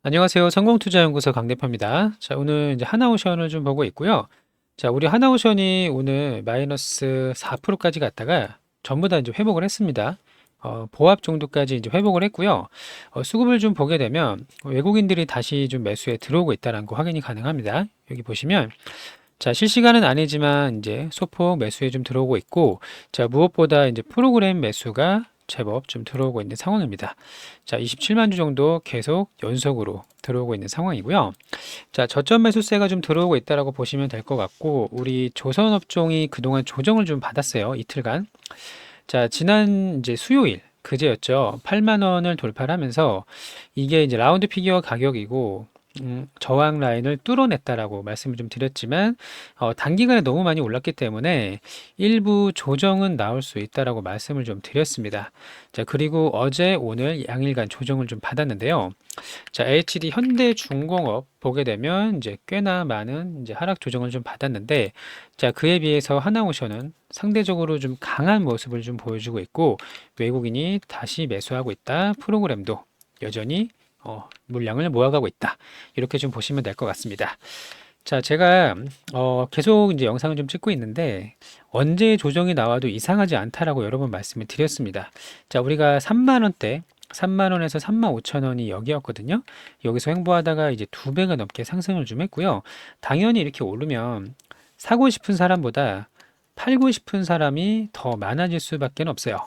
안녕하세요. 성공투자연구소 강대표입니다. 자, 오늘 이제 하나오션을 좀 보고 있고요. 자, 우리 하나오션이 오늘 마이너스 4%까지 갔다가 전부 다 이제 회복을 했습니다. 보합 정도까지 이제 회복을 했고요. 수급을 좀 보게 되면 외국인들이 다시 좀 매수에 들어오고 있다는 거 확인이 가능합니다. 여기 보시면 자, 실시간은 아니지만 이제 소폭 매수에 좀 들어오고 있고, 자, 무엇보다 이제 프로그램 매수가 제법 좀 들어오고 있는 상황입니다. 자, 27만 주 정도 계속 연속으로 들어오고 있는 상황이고요. 자, 저점 매수세가 좀 들어오고 있다라고 보시면 될 것 같고, 우리 조선업종이 그동안 조정을 좀 받았어요. 이틀간. 자, 지난 이제 수요일, 그제였죠. 8만 원을 돌파를 하면서 이게 이제 라운드 피겨 가격이고, 저항 라인을 뚫어냈다라고 말씀을 좀 드렸지만 단기간에 너무 많이 올랐기 때문에 일부 조정은 나올 수 있다라고 말씀을 좀 드렸습니다. 자, 그리고 어제 오늘 양일간 조정을 좀 받았는데요. 자, HD 현대중공업 보게 되면 이제 꽤나 많은 이제 하락 조정을 좀 받았는데, 자, 그에 비해서 하나오션은 상대적으로 좀 강한 모습을 좀 보여주고 있고, 외국인이 다시 매수하고 있다. 프로그램도 여전히 물량을 모아가고 있다. 이렇게 좀 보시면 될 것 같습니다. 자, 제가 계속 이제 영상을 좀 찍고 있는데 언제 조정이 나와도 이상하지 않다라고 여러 번 말씀을 드렸습니다. 자, 우리가 3만 원대 3만 원에서 3만 5천 원이 여기였거든요. 여기서 횡보하다가 이제 두 배가 넘게 상승을 좀 했고요. 당연히 이렇게 오르면 사고 싶은 사람보다 팔고 싶은 사람이 더 많아질 수밖에 없어요.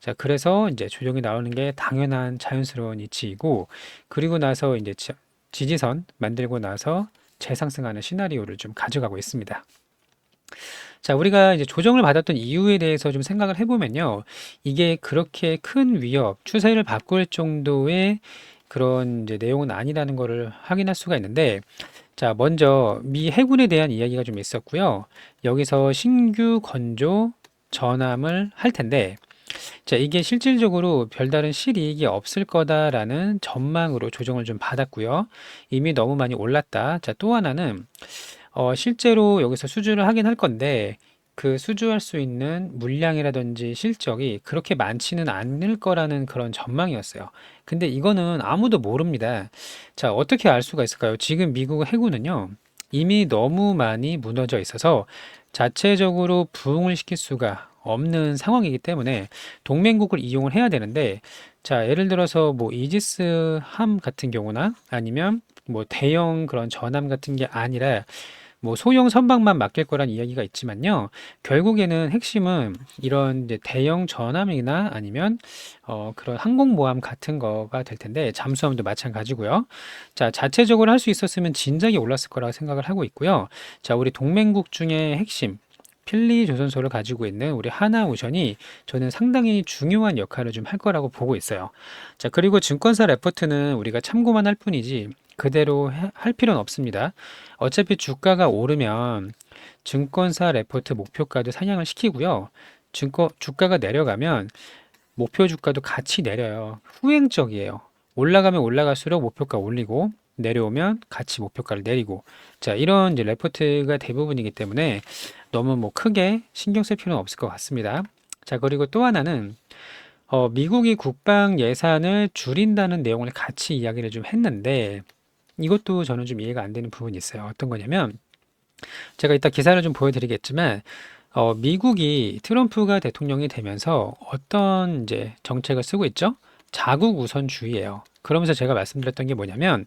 자, 그래서 이제 조정이 나오는 게 당연한 자연스러운 이치이고, 그리고 나서 이제 지지선 만들고 나서 재상승하는 시나리오를 좀 가져가고 있습니다. 자, 우리가 이제 조정을 받았던 이유에 대해서 좀 생각을 해보면요. 이게 그렇게 큰 위협, 추세를 바꿀 정도의 그런 이제 내용은 아니라는 것을 확인할 수가 있는데, 자, 먼저 미 해군에 대한 이야기가 좀 있었고요. 여기서 신규 건조 전함을 할 텐데, 자, 이게 실질적으로 별다른 실이익이 없을 거다라는 전망으로 조정을 좀 받았고요. 이미 너무 많이 올랐다. 자, 또 하나는 실제로 여기서 수주를 하긴 할 건데 그 수주할 수 있는 물량이라든지 실적이 그렇게 많지는 않을 거라는 그런 전망이었어요. 근데 이거는 아무도 모릅니다. 자, 어떻게 알 수가 있을까요? 지금 미국 해군은요, 이미 너무 많이 무너져 있어서 자체적으로 부응을 시킬 수가 없는 상황이기 때문에 동맹국을 이용을 해야 되는데, 자, 예를 들어서 뭐 이지스 함 같은 경우나 아니면 뭐 대형 그런 전함 같은 게 아니라 뭐 소형 선박만 맡길 거란 이야기가 있지만요. 결국에는 핵심은 이런 이제 대형 전함이나 아니면 그런 항공모함 같은 거가 될 텐데, 잠수함도 마찬가지고요. 자, 자체적으로 할 수 있었으면 진작에 올랐을 거라고 생각을 하고 있고요. 자, 우리 동맹국 중에 핵심 필리 조선소를 가지고 있는 우리 하나오션이 저는 상당히 중요한 역할을 좀 할 거라고 보고 있어요. 자, 그리고 증권사 레포트는 우리가 참고만 할 뿐이지 그대로 할 필요는 없습니다. 어차피 주가가 오르면 증권사 레포트 목표가도 상향을 시키고요. 주가가 내려가면 목표 주가도 같이 내려요. 후행적이에요. 올라가면 올라갈수록 목표가 올리고 내려오면 같이 목표가를 내리고, 자, 이런 이제 레포트가 대부분이기 때문에 너무 뭐 크게 신경 쓸 필요는 없을 것 같습니다. 자, 그리고 또 하나는 미국이 국방 예산을 줄인다는 내용을 같이 이야기를 좀 했는데 이것도 저는 좀 이해가 안 되는 부분이 있어요. 어떤 거냐면 제가 이따 기사를 좀 보여드리겠지만 미국이 트럼프가 대통령이 되면서 어떤 이제 정책을 쓰고 있죠? 자국 우선주의예요. 그러면서 제가 말씀드렸던 게 뭐냐면,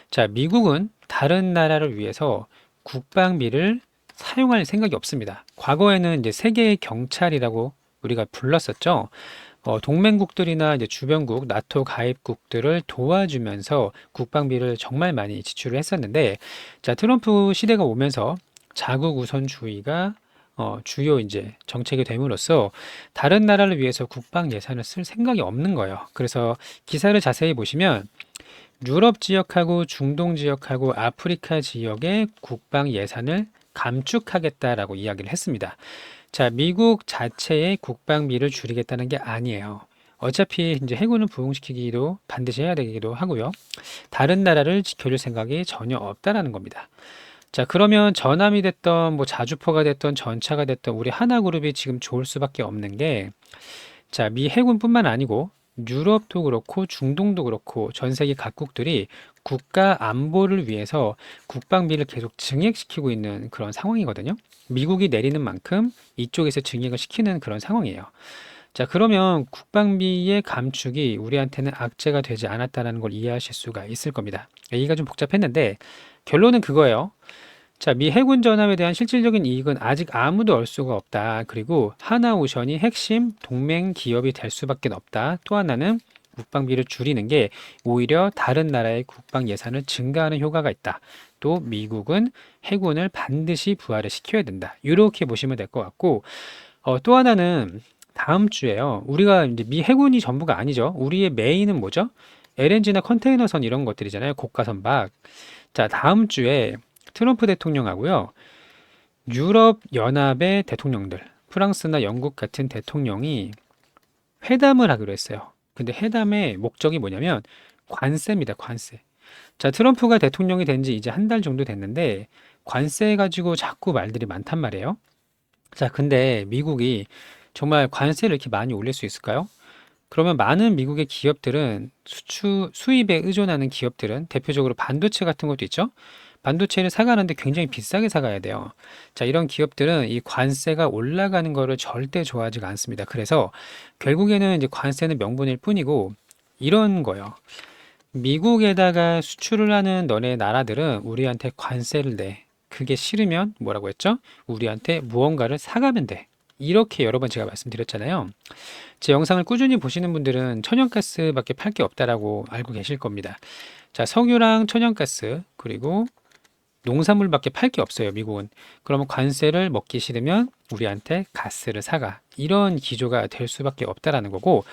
자, 미국은 다른 나라를 위해서 국방비를 사용할 생각이 없습니다. 과거에는 이제 세계의 경찰이라고 우리가 불렀었죠. 동맹국들이나 이제 주변국, 나토 가입국들을 도와주면서 국방비를 정말 많이 지출을 했었는데, 자, 트럼프 시대가 오면서 자국 우선주의가 주요 이제 정책이 됨으로써 다른 나라를 위해서 국방 예산을 쓸 생각이 없는 거예요. 그래서 기사를 자세히 보시면 유럽 지역하고 중동 지역하고 아프리카 지역의 국방 예산을 감축하겠다라고 이야기를 했습니다. 자, 미국 자체의 국방비를 줄이겠다는 게 아니에요. 어차피 이제 해군을 부흥시키기도 반드시 해야 되기도 하고요. 다른 나라를 지켜줄 생각이 전혀 없다라는 겁니다. 자, 그러면 전함이 됐던 뭐 자주포가 됐던 전차가 됐던 우리 하나그룹이 지금 좋을 수밖에 없는 게, 자, 미 해군뿐만 아니고 유럽도 그렇고 중동도 그렇고 전 세계 각국들이 국가 안보를 위해서 국방비를 계속 증액시키고 있는 그런 상황이거든요. 미국이 내리는 만큼 이쪽에서 증액을 시키는 그런 상황이에요. 자, 그러면 국방비의 감축이 우리한테는 악재가 되지 않았다는 걸 이해하실 수가 있을 겁니다. 얘기가 좀 복잡했는데 결론은 그거예요. 자, 미 해군 전함에 대한 실질적인 이익은 아직 아무도 알 수가 없다. 그리고 하나오션이 핵심 동맹 기업이 될 수밖에 없다. 또 하나는 국방비를 줄이는 게 오히려 다른 나라의 국방 예산을 증가하는 효과가 있다. 또 미국은 해군을 반드시 부활을 시켜야 된다. 이렇게 보시면 될 것 같고, 또 하나는 다음 주에요. 우리가 이제 미 해군이 전부가 아니죠. 우리의 메인은 뭐죠? LNG나 컨테이너선 이런 것들이잖아요. 고가 선박. 자, 다음 주에 트럼프 대통령하고요. 유럽 연합의 대통령들, 프랑스나 영국 같은 대통령이 회담을 하기로 했어요. 근데 회담의 목적이 뭐냐면 관세입니다. 관세. 자, 트럼프가 대통령이 된 지 이제 한 달 정도 됐는데 관세 가지고 자꾸 말들이 많단 말이에요. 자, 근데 미국이 정말 관세를 이렇게 많이 올릴 수 있을까요? 그러면 많은 미국의 기업들은 수입에 의존하는 기업들은 대표적으로 반도체 같은 것도 있죠. 반도체를 사가는데 굉장히 비싸게 사가야 돼요. 자, 이런 기업들은 이 관세가 올라가는 거를 절대 좋아하지가 않습니다. 그래서 결국에는 이제 관세는 명분일 뿐이고 이런 거예요. 미국에다가 수출을 하는 너네 나라들은 우리한테 관세를 내. 그게 싫으면 뭐라고 했죠? 우리한테 무언가를 사가면 돼. 이렇게 여러 번 제가 말씀드렸잖아요. 제 영상을 꾸준히 보시는 분들은 천연가스밖에 팔 게 없다라고 알고 계실 겁니다. 자, 석유랑 천연가스 그리고 농산물밖에 팔 게 없어요, 미국은. 그러면 관세를 먹기 싫으면 우리한테 가스를 사가. 이런 기조가 될 수밖에 없다라는 거고,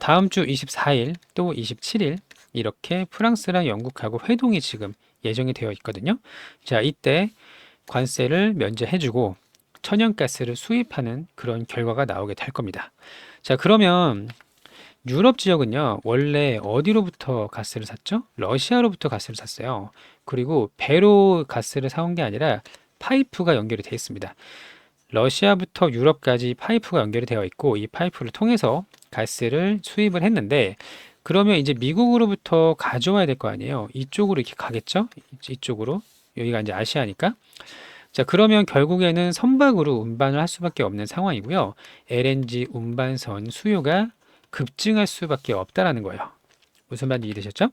다음 주 24일 또 27일 이렇게 프랑스랑 영국하고 회동이 지금 예정이 되어 있거든요. 자, 이때 관세를 면제해주고 천연가스를 수입하는 그런 결과가 나오게 될 겁니다. 자, 그러면 유럽 지역은요, 원래 어디로부터 가스를 샀죠? 러시아로부터 가스를 샀어요. 그리고 배로 가스를 사온 게 아니라 파이프가 연결이 되어 있습니다. 러시아부터 유럽까지 파이프가 연결이 되어 있고 이 파이프를 통해서 가스를 수입을 했는데 그러면 이제 미국으로부터 가져와야 될 거 아니에요. 이쪽으로 이렇게 가겠죠? 이쪽으로. 여기가 이제 아시아니까. 자, 그러면 결국에는 선박으로 운반을 할 수밖에 없는 상황이고요. LNG 운반선 수요가 급증할 수밖에 없다라는 거예요. 무슨 말인지 이해되셨죠?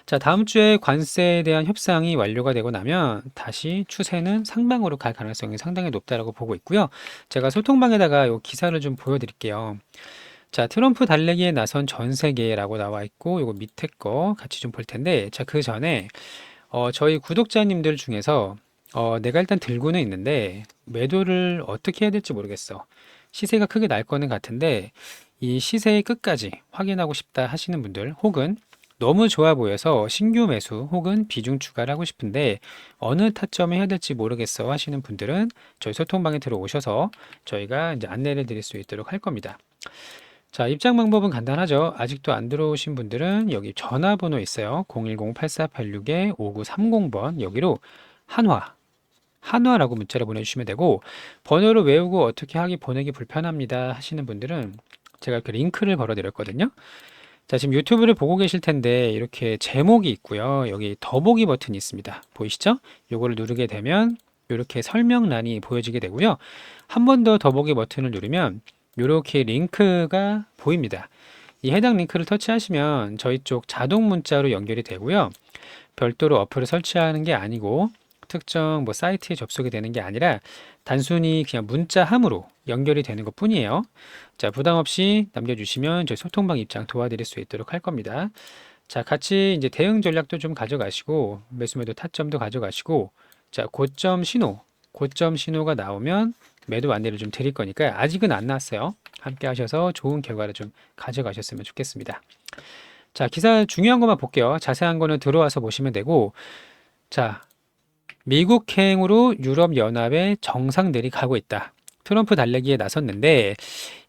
자, 다음 주에 관세에 대한 협상이 완료가 되고 나면 다시 추세는 상방으로 갈 가능성이 상당히 높다라고 보고 있고요. 제가 소통방에다가 이 기사를 좀 보여드릴게요. 자, 트럼프 달래기에 나선 전 세계라고 나와 있고, 요거 밑에 거 같이 좀 볼 텐데, 자, 그 전에 저희 구독자님들 중에서 내가 일단 들고는 있는데 매도를 어떻게 해야 될지 모르겠어. 시세가 크게 날 거는 같은데 이 시세의 끝까지 확인하고 싶다 하시는 분들 혹은 너무 좋아 보여서 신규 매수 혹은 비중 추가를 하고 싶은데 어느 타점에 해야 될지 모르겠어 하시는 분들은 저희 소통방에 들어오셔서 저희가 이제 안내를 드릴 수 있도록 할 겁니다. 자, 입장 방법은 간단하죠. 아직도 안 들어오신 분들은 여기 전화번호 있어요. 010-8486-5930번 여기로 한화라고 문자를 보내주시면 되고 번호를 외우고 어떻게 하기 보내기 불편합니다 하시는 분들은 제가 이렇게 링크를 걸어 드렸거든요. 자, 지금 유튜브를 보고 계실 텐데 이렇게 제목이 있고요. 여기 더보기 버튼이 있습니다. 보이시죠? 요거를 누르게 되면 이렇게 설명란이 보여지게 되고요. 한 번 더 더보기 버튼을 누르면 이렇게 링크가 보입니다. 이 해당 링크를 터치하시면 저희 쪽 자동 문자로 연결이 되고요. 별도로 어플을 설치하는 게 아니고 특정 뭐 사이트에 접속이 되는 게 아니라 단순히 그냥 문자함으로 연결이 되는 것 뿐이에요. 자, 부담 없이 남겨주시면 저희 소통방 입장 도와드릴 수 있도록 할 겁니다. 자, 같이 이제 대응 전략도 좀 가져가시고 매수매도 타점도 가져가시고 자, 고점 신호가 나오면 매도 안내를 좀 드릴 거니까 아직은 안 나왔어요. 함께 하셔서 좋은 결과를 좀 가져가셨으면 좋겠습니다. 자, 기사 중요한 것만 볼게요. 자세한 거는 들어와서 보시면 되고 자, 미국행으로 유럽연합의 정상들이 가고 있다. 트럼프 달래기에 나섰는데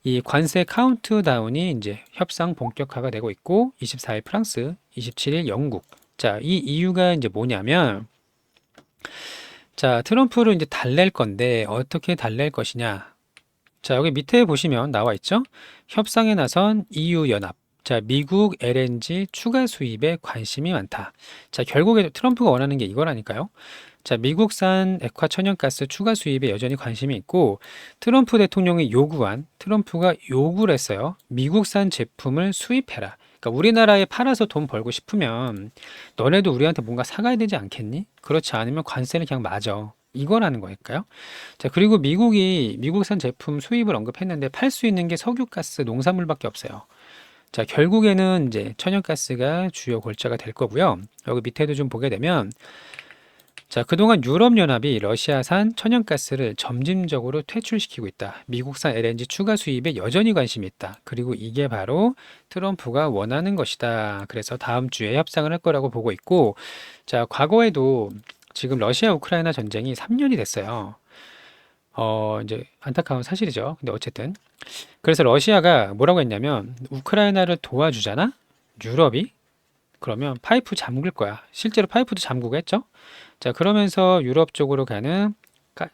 이 관세 카운트다운이 이제 협상 본격화가 되고 있고 24일 프랑스, 27일 영국. 자, 이 이유가 이제 뭐냐면 자, 트럼프를 이제 달랠 건데 어떻게 달랠 것이냐. 자, 여기 밑에 보시면 나와 있죠? 협상에 나선 EU 연합. 자, 미국 LNG 추가 수입에 관심이 많다. 자, 결국에 트럼프가 원하는 게 이거라니까요. 자, 미국산 액화 천연가스 추가 수입에 여전히 관심이 있고, 트럼프가 요구를 했어요. 미국산 제품을 수입해라. 그러니까 우리나라에 팔아서 돈 벌고 싶으면 너네도 우리한테 뭔가 사가야 되지 않겠니? 그렇지 않으면 관세는 그냥 맞아. 이거라는 거니까요. 자, 그리고 미국이 미국산 제품 수입을 언급했는데 팔 수 있는 게 석유가스, 농산물밖에 없어요. 자, 결국에는 이제 천연가스가 주요 골자가 될 거고요. 여기 밑에도 좀 보게 되면, 자, 그동안 유럽연합이 러시아산 천연가스를 점진적으로 퇴출시키고 있다. 미국산 LNG 추가 수입에 여전히 관심이 있다. 그리고 이게 바로 트럼프가 원하는 것이다. 그래서 다음 주에 협상을 할 거라고 보고 있고, 자, 과거에도 지금 러시아 우크라이나 전쟁이 3년이 됐어요. 이제 안타까운 사실이죠. 근데 어쨌든. 그래서 러시아가 뭐라고 했냐면, 우크라이나를 도와주잖아? 유럽이? 그러면 파이프 잠글 거야. 실제로 파이프도 잠그고 했죠? 자, 그러면서 유럽 쪽으로 가는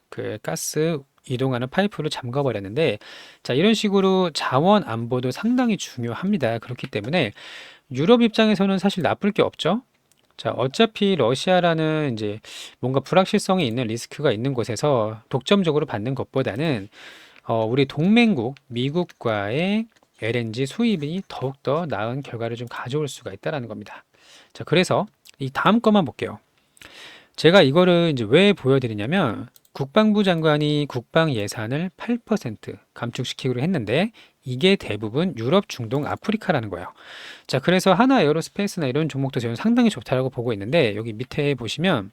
그 가스 이동하는 파이프를 잠가 버렸는데, 자, 이런 식으로 자원 안보도 상당히 중요합니다. 그렇기 때문에 유럽 입장에서는 사실 나쁠 게 없죠. 자, 어차피 러시아라는 이제 뭔가 불확실성이 있는 리스크가 있는 곳에서 독점적으로 받는 것보다는 우리 동맹국 미국과의 LNG 수입이 더욱더 나은 결과를 좀 가져올 수가 있다라는 겁니다. 자, 그래서 이 다음 것만 볼게요. 제가 이거를 이제 왜 보여드리냐면, 국방부 장관이 국방 예산을 8% 감축시키기로 했는데, 이게 대부분 유럽, 중동, 아프리카라는 거예요. 자, 그래서 하나 에어로스페이스나 이런 종목도 저는 상당히 좋다라고 보고 있는데, 여기 밑에 보시면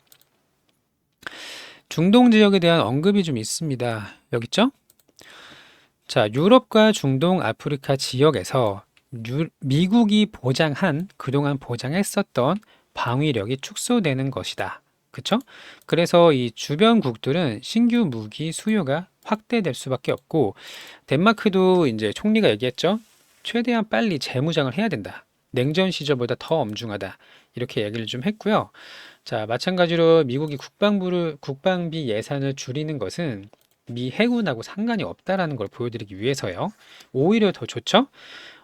중동 지역에 대한 언급이 좀 있습니다. 여기 있죠? 자, 유럽과 중동, 아프리카 지역에서 미국이 그동안 보장했었던 방위력이 축소되는 것이다. 그쵸? 그래서 이 주변국들은 신규 무기 수요가 확대될 수밖에 없고, 덴마크도 이제 총리가 얘기했죠. 최대한 빨리 재무장을 해야 된다. 냉전 시절보다 더 엄중하다. 이렇게 얘기를 좀 했고요. 자, 마찬가지로 미국이 국방비 예산을 줄이는 것은 미 해군하고 상관이 없다라는 걸 보여드리기 위해서요. 오히려 더 좋죠?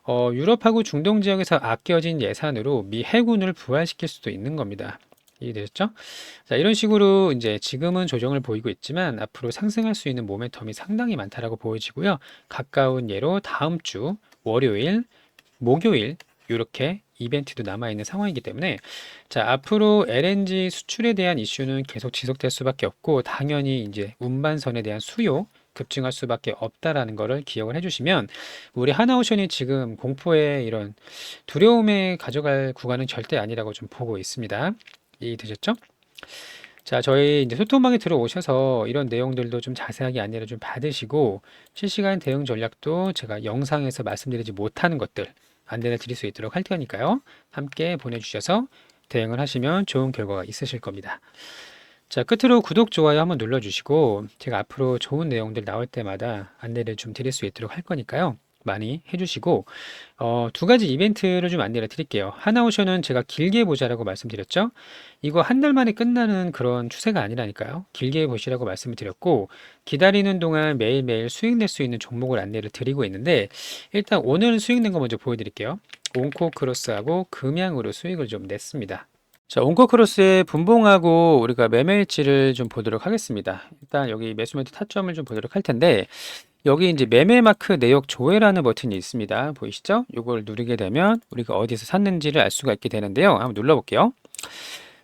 유럽하고 중동 지역에서 아껴진 예산으로 미 해군을 부활시킬 수도 있는 겁니다. 이해되셨죠? 자, 이런 식으로 이제 지금은 조정을 보이고 있지만 앞으로 상승할 수 있는 모멘텀이 상당히 많다라고 보여지고요. 가까운 예로 다음 주 월요일, 목요일 이렇게 이벤트도 남아있는 상황이기 때문에, 자, 앞으로 LNG 수출에 대한 이슈는 계속 지속될 수밖에 없고, 당연히 이제 운반선에 대한 수요 급증할 수밖에 없다라는 거를 기억을 해주시면, 우리 하나오션이 지금 공포의 이런 두려움에 가져갈 구간은 절대 아니라고 좀 보고 있습니다. 이해되셨죠? 자, 저희 이제 소통방에 들어오셔서 이런 내용들도 좀 자세하게 안내를 좀 받으시고, 실시간 대응 전략도 제가 영상에서 말씀드리지 못하는 것들 안내를 드릴 수 있도록 할 테니까요. 함께 보내주셔서 대응을 하시면 좋은 결과가 있으실 겁니다. 자, 끝으로 구독, 좋아요 한번 눌러주시고, 제가 앞으로 좋은 내용들 나올 때마다 안내를 좀 드릴 수 있도록 할 거니까요. 많이 해주시고, 두 가지 이벤트를 좀 안내를 드릴게요. 하나오션은 제가 길게 보자라고 말씀드렸죠. 이거 한 달 만에 끝나는 그런 추세가 아니라니까요. 길게 보시라고 말씀을 드렸고, 기다리는 동안 매일매일 수익 낼 수 있는 종목을 안내를 드리고 있는데, 일단 오늘 수익 낸 거 먼저 보여드릴게요. 온코크로스하고 금양으로 수익을 좀 냈습니다. 자, 온코크로스의 분봉하고 우리가 매매일지를 좀 보도록 하겠습니다. 일단 여기 매수매도 타점을 좀 보도록 할 텐데, 여기 이제 매매 마크 내역 조회라는 버튼이 있습니다. 보이시죠? 이걸 누르게 되면 우리가 어디서 샀는지를 알 수가 있게 되는데요. 한번 눌러볼게요.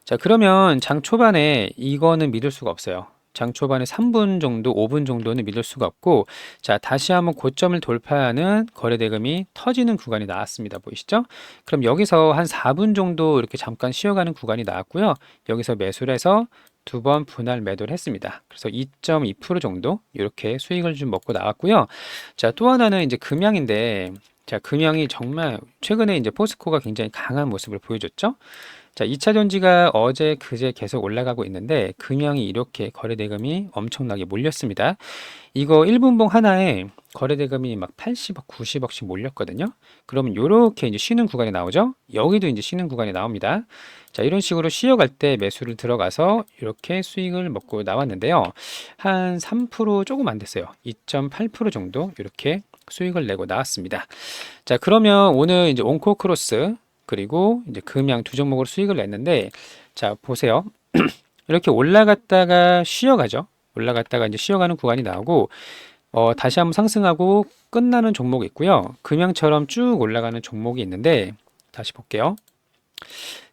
자, 그러면 장 초반에 이거는 믿을 수가 없어요. 장 초반에 3분 정도, 5분 정도는 믿을 수가 없고, 자, 다시 한번 고점을 돌파하는 거래 대금이 터지는 구간이 나왔습니다. 보이시죠? 그럼 여기서 한 4분 정도 이렇게 잠깐 쉬어가는 구간이 나왔고요. 여기서 매수를 해서 두 번 분할 매도를 했습니다. 그래서 2.2% 정도 이렇게 수익을 좀 먹고 나왔고요. 자, 또 하나는 이제 금양인데, 자, 금양이 정말 최근에 이제 포스코가 굉장히 강한 모습을 보여줬죠. 자, 2차 전지가 어제 그제 계속 올라가고 있는데, 금양이 이렇게 거래대금이 엄청나게 몰렸습니다. 이거 1분봉 하나에 거래대금이 막 80억, 90억씩 몰렸거든요. 그러면 이렇게 이제 쉬는 구간이 나오죠. 여기도 이제 쉬는 구간이 나옵니다. 자, 이런 식으로 쉬어갈 때 매수를 들어가서 이렇게 수익을 먹고 나왔는데요. 한 3% 조금 안 됐어요. 2.8% 정도 이렇게 수익을 내고 나왔습니다. 자, 그러면 오늘 이제 온코크로스 그리고 이제 금양 두 종목으로 수익을 냈는데, 자, 보세요. 이렇게 올라갔다가 쉬어가죠. 올라갔다가 이제 쉬어가는 구간이 나오고, 다시 한번 상승하고 끝나는 종목이 있고요. 금양처럼 쭉 올라가는 종목이 있는데, 다시 볼게요.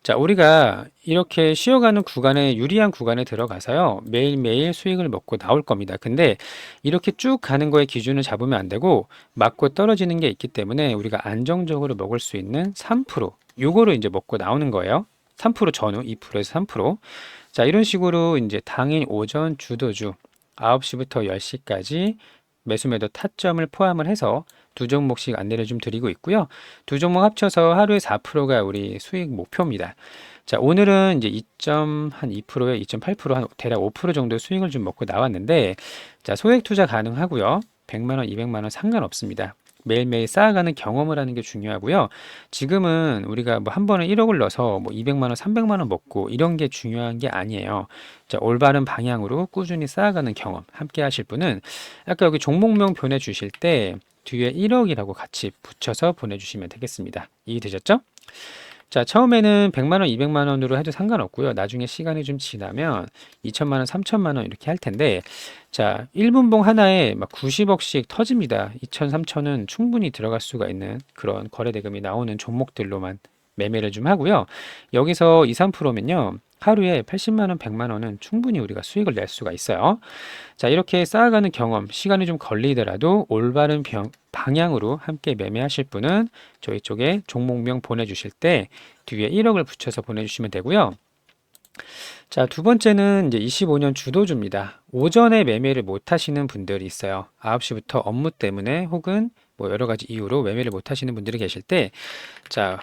자, 우리가 이렇게 쉬어가는 구간에, 유리한 구간에 들어가서요, 매일매일 수익을 먹고 나올 겁니다. 근데 이렇게 쭉 가는 거에 기준을 잡으면 안 되고, 맞고 떨어지는 게 있기 때문에 우리가 안정적으로 먹을 수 있는 3%, 요거를 이제 먹고 나오는 거예요. 3% 전후, 2%에서 3%. 자, 이런 식으로 이제 당일 오전 주도주 9시부터 10시까지 매수매도 타점을 포함을 해서 두 종목씩 안내를 좀 드리고 있고요. 두 종목 합쳐서 하루에 4%가 우리 수익 목표입니다. 자, 오늘은 이제 2.2%에 2.8%, 한 대략 5% 정도 수익을 좀 먹고 나왔는데, 자, 소액 투자 가능하고요. 100만 원, 200만 원 상관없습니다. 매일매일 쌓아가는 경험을 하는 게 중요하고요. 지금은 우리가 뭐 한 번에 1억을 넣어서 뭐 200만 원, 300만 원 먹고 이런 게 중요한 게 아니에요. 자, 올바른 방향으로 꾸준히 쌓아가는 경험 함께 하실 분은 아까 여기 종목명 보내주실 때 뒤에 1억이라고 같이 붙여서 보내주시면 되겠습니다. 이해되셨죠? 자, 처음에는 100만 원, 200만 원으로 해도 상관없고요. 나중에 시간이 좀 지나면 2천만 원, 3천만 원 이렇게 할 텐데, 자, 1분봉 하나에 막 90억씩 터집니다. 2천, 3천은 충분히 들어갈 수가 있는 그런 거래대금이 나오는 종목들로만 매매를 좀 하고요. 여기서 2, 3%면요. 하루에 80만 원, 100만 원은 충분히 우리가 수익을 낼 수가 있어요. 자, 이렇게 쌓아가는 경험, 시간이 좀 걸리더라도 올바른 방향으로 함께 매매하실 분은 저희 쪽에 종목명 보내주실 때 뒤에 1억을 붙여서 보내주시면 되고요. 자, 두 번째는 이제 25년 주도주입니다. 오전에 매매를 못 하시는 분들이 있어요. 9시부터 업무 때문에 혹은 뭐 여러 가지 이유로 매매를 못 하시는 분들이 계실 때, 자,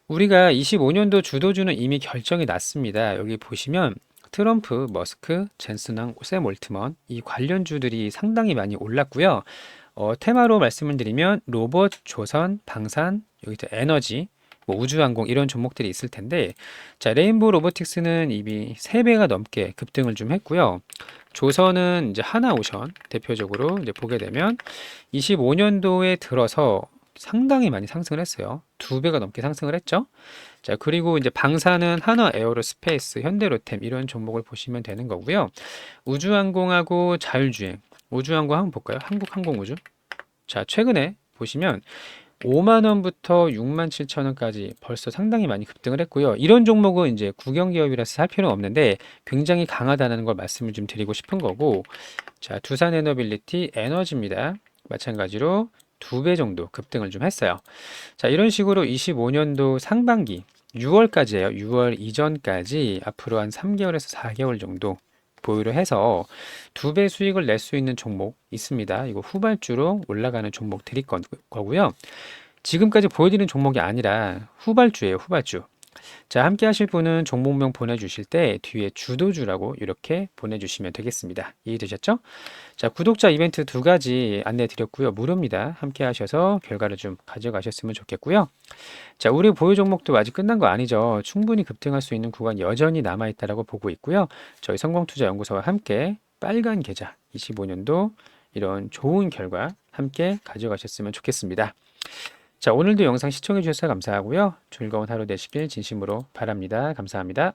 우리가 25년도 주도주는 이미 결정이 났습니다. 여기 보시면 트럼프, 머스크, 젠슨왕, 샘 올트먼 이 관련주들이 상당히 많이 올랐고요. 테마로 말씀을 드리면 로봇, 조선, 방산, 여기 또 에너지, 뭐 우주항공 이런 종목들이 있을 텐데, 자, 레인보우 로보틱스는 이미 3배가 넘게 급등을 좀 했고요. 조선은 이제 하나오션 대표적으로 이제 보게 되면 25년도에 들어서 상당히 많이 상승을 했어요. 2배가 넘게 상승을 했죠. 자, 그리고 이제 방사는 한화 에어로스페이스, 현대로템 이런 종목을 보시면 되는 거고요. 우주항공하고 자율주행, 우주항공 한번 볼까요? 한국항공우주. 자, 최근에 보시면 5만 원부터 6만 7천 원까지 벌써 상당히 많이 급등을 했고요. 이런 종목은 이제 국영기업이라서 살 필요는 없는데 굉장히 강하다는 걸 말씀을 좀 드리고 싶은 거고, 자, 두산에너빌리티 에너지입니다. 마찬가지로 2배 정도 급등을 좀 했어요. 자, 이런 식으로 25년도 상반기 6월까지예요. 6월 이전까지 앞으로 한 3개월에서 4개월 정도 보유를 해서 2배 수익을 낼 수 있는 종목 있습니다. 이거 후발주로 올라가는 종목 드릴 거고요. 지금까지 보여드리는 종목이 아니라 후발주예요, 후발주. 자, 함께 하실 분은 종목명 보내주실 때 뒤에 주도주라고 이렇게 보내주시면 되겠습니다. 이해되셨죠? 자, 구독자 이벤트 2가지 안내 드렸고요. 무료입니다. 함께 하셔서 결과를 좀 가져가셨으면 좋겠고요. 자, 우리 보유 종목도 아직 끝난 거 아니죠. 충분히 급등할 수 있는 구간 여전히 남아있다라고 보고 있고요. 저희 성공투자연구소와 함께 빨간 계좌 25년도 이런 좋은 결과 함께 가져가셨으면 좋겠습니다. 자, 오늘도 영상 시청해 주셔서 감사하고요. 즐거운 하루 되시길 진심으로 바랍니다. 감사합니다.